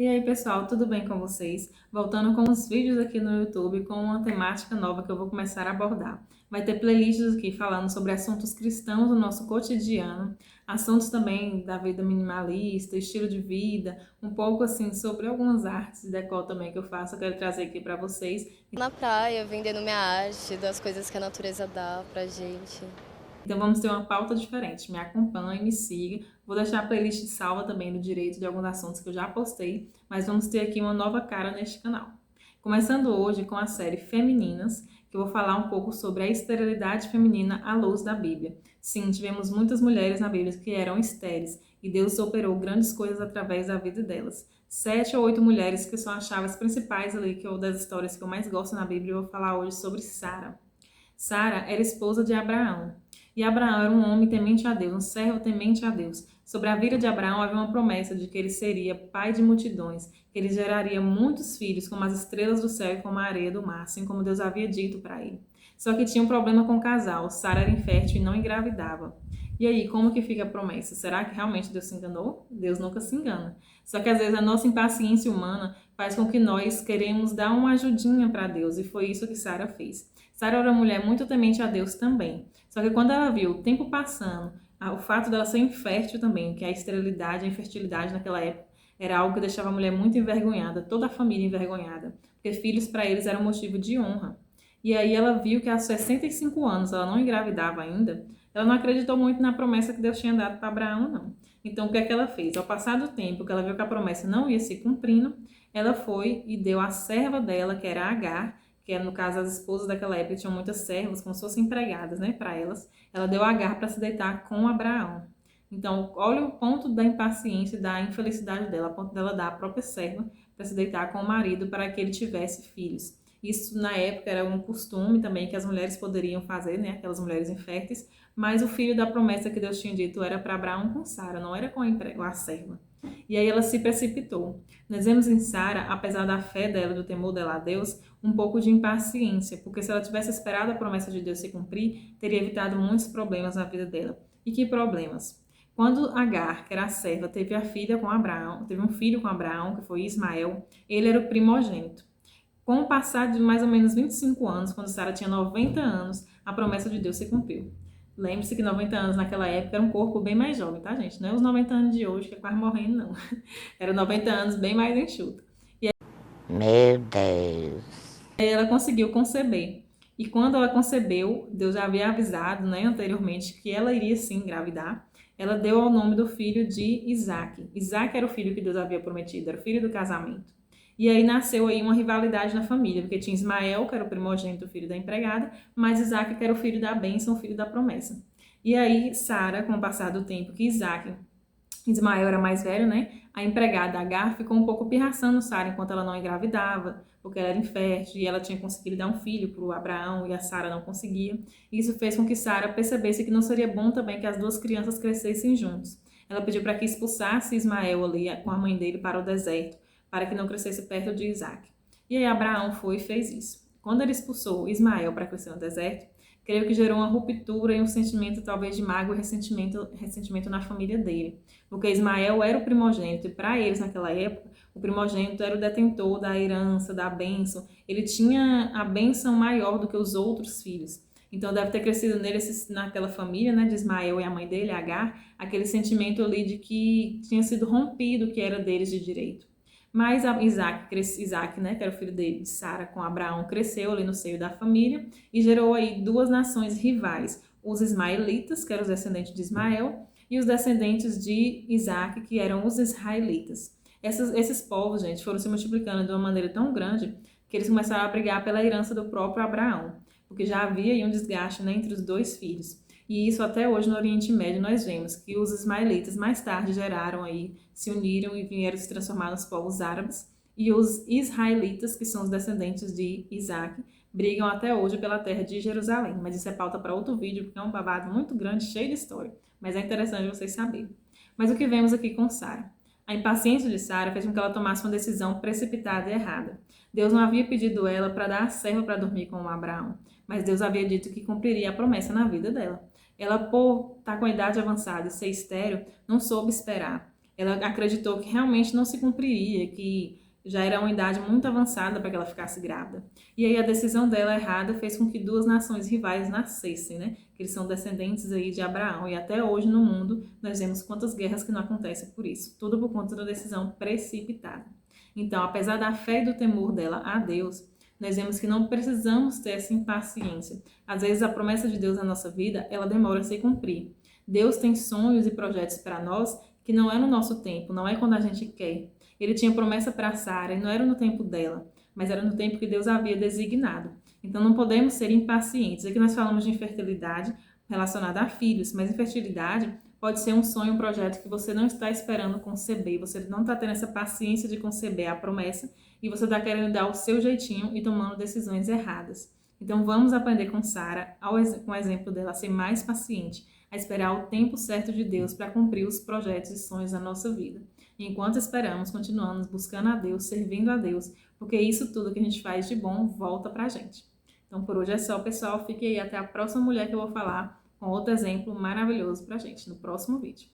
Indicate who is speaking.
Speaker 1: E aí, pessoal, tudo bem com vocês? Voltando com os vídeos aqui no YouTube com uma temática nova que eu vou começar a abordar. Vai ter playlists aqui falando sobre assuntos cristãos do nosso cotidiano, assuntos também da vida minimalista, estilo de vida, um pouco assim sobre algumas artes e decor também que eu faço, eu quero trazer aqui para vocês.
Speaker 2: Na praia, vendendo minha arte, das coisas que a natureza dá pra gente.
Speaker 1: Então vamos ter uma pauta diferente. Me acompanhe, me siga. Vou deixar a playlist salva também no direito de alguns assuntos que eu já postei, mas vamos ter aqui uma nova cara neste canal. Começando hoje com a série Femininas, que eu vou falar um pouco sobre a esterilidade feminina à luz da Bíblia. Sim, tivemos muitas mulheres na Bíblia que eram estéreis e Deus operou grandes coisas através da vida delas. 7 ou 8 mulheres que são as chaves principais ali das histórias que eu mais gosto na Bíblia. Eu vou falar hoje sobre Sara. Sara era esposa de Abraão. E Abraão era um homem temente a Deus, um servo temente a Deus. Sobre a vida de Abraão havia uma promessa de que ele seria pai de multidões, que ele geraria muitos filhos, como as estrelas do céu e como a areia do mar, assim como Deus havia dito para ele. Só que tinha um problema com o casal, Sara era infértil e não engravidava. E aí, como que fica a promessa? Será que realmente Deus se enganou? Deus nunca se engana. Só que às vezes a nossa impaciência humana faz com que nós queremos dar uma ajudinha para Deus, e foi isso que Sara fez. Sara era uma mulher muito temente a Deus também. Só que quando ela viu o tempo passando, o fato dela ser infértil também, que a esterilidade, a infertilidade naquela época, era algo que deixava a mulher muito envergonhada, toda a família envergonhada, porque filhos para eles eram motivo de honra. E aí ela viu que aos 65 anos ela não engravidava ainda, ela não acreditou muito na promessa que Deus tinha dado para Abraão, não. Então o que é que ela fez? Ao passar do tempo, que ela viu que a promessa não ia se cumprindo, ela foi e deu a serva dela, que era Agar, que era no caso as esposas daquela época tinham muitas servas, como se fossem empregadas, né, para elas. Ela deu Agar para se deitar com Abraão. Então, olha o ponto da impaciência e da infelicidade dela, a ponto dela dar a própria serva para se deitar com o marido para que ele tivesse filhos. Isso na época era um costume também que as mulheres poderiam fazer, né, aquelas mulheres inférteis, mas o filho da promessa que Deus tinha dito era para Abraão com Sara, não era com a serva. E aí ela se precipitou. Nós vemos em Sara, apesar da fé dela, do temor dela a Deus, um pouco de impaciência, porque se ela tivesse esperado a promessa de Deus se cumprir, teria evitado muitos problemas na vida dela. E que problemas? Quando Agar, que era a serva, teve a filha com Abraão, teve um filho com Abraão, que foi Ismael, ele era o primogênito. Com o passar de mais ou menos 25 anos, quando Sara tinha 90 anos, a promessa de Deus se cumpriu. Lembre-se que 90 anos naquela época era um corpo bem mais jovem, tá, gente? Não é os 90 anos de hoje, que é quase morrendo, não. Era 90 anos bem mais enxuto.
Speaker 3: Meu Deus.
Speaker 1: Ela conseguiu conceber. E quando ela concebeu, Deus já havia avisado, né, anteriormente que ela iria sim engravidar. Ela deu ao nome do filho de Isaac. Isaac era o filho que Deus havia prometido, era o filho do casamento. E aí nasceu aí uma rivalidade na família, porque tinha Ismael, que era o primogênito, filho da empregada, mas Isaac, que era o filho da bênção, o filho da promessa. E aí Sara, com o passar do tempo que Ismael era mais velho, né? A empregada Agar ficou um pouco pirraçando Sara enquanto ela não engravidava, porque ela era infértil e ela tinha conseguido dar um filho para o Abraão e a Sara não conseguia. Isso fez com que Sara percebesse que não seria bom também que as duas crianças crescessem juntos. Ela pediu para que expulsasse Ismael ali com a mãe dele para o deserto, para que não crescesse perto de Isaac. E aí Abraão foi e fez isso. Quando ele expulsou Ismael para crescer no deserto, creio que gerou uma ruptura e um sentimento talvez de mágoa e ressentimento na família dele. Porque Ismael era o primogênito e para eles naquela época, o primogênito era o detentor da herança, da bênção. Ele tinha a bênção maior do que os outros filhos. Então deve ter crescido nele, naquela família, né, de Ismael e a mãe dele, Agar, aquele sentimento ali de que tinha sido rompido o que era deles de direito. Mas Isaac, né, que era o filho de Sara com Abraão, cresceu ali no seio da família e gerou aí duas nações rivais, os ismaelitas, que eram os descendentes de Ismael, e os descendentes de Isaac, que eram os israelitas. Esses povos, gente, foram se multiplicando de uma maneira tão grande que eles começaram a brigar pela herança do próprio Abraão, porque já havia aí um desgaste, né, entre os dois filhos. E isso até hoje no Oriente Médio nós vemos que os ismaelitas mais tarde geraram aí, se uniram e vieram se transformar nos povos árabes. E os israelitas, que são os descendentes de Isaac, brigam até hoje pela terra de Jerusalém. Mas isso é pauta para outro vídeo, porque é um babado muito grande, cheio de história. Mas é interessante vocês saberem. Mas o que vemos aqui com Sara? A impaciência de Sara fez com que ela tomasse uma decisão precipitada e errada. Deus não havia pedido ela para dar a serva para dormir com Abraão, mas Deus havia dito que cumpriria a promessa na vida dela. Ela, por estar com a idade avançada e ser estéril, não soube esperar. Ela acreditou que realmente não se cumpriria, que já era uma idade muito avançada para que ela ficasse grávida. E aí a decisão dela errada fez com que duas nações rivais nascessem, né? Que eles são descendentes aí de Abraão. E até hoje no mundo nós vemos quantas guerras que não acontecem por isso. Tudo por conta da decisão precipitada. Então, apesar da fé e do temor dela a Deus, nós vemos que não precisamos ter essa impaciência. Às vezes a promessa de Deus na nossa vida, ela demora a se cumprir. Deus tem sonhos e projetos para nós que não é no nosso tempo, não é quando a gente quer. Ele tinha promessa para Sara e não era no tempo dela, mas era no tempo que Deus havia designado. Então não podemos ser impacientes. Aqui nós falamos de infertilidade relacionada a filhos, mas infertilidade pode ser um sonho, um projeto que você não está esperando conceber, você não está tendo essa paciência de conceber a promessa e você está querendo dar o seu jeitinho e tomando decisões erradas. Então vamos aprender com Sara, com o exemplo dela, a ser mais paciente, a esperar o tempo certo de Deus para cumprir os projetos e sonhos da nossa vida. E enquanto esperamos, continuamos buscando a Deus, servindo a Deus, porque isso tudo que a gente faz de bom volta para a gente. Então por hoje é só, pessoal. Fique aí até a próxima mulher que eu vou falar com outro exemplo maravilhoso pra gente no próximo vídeo.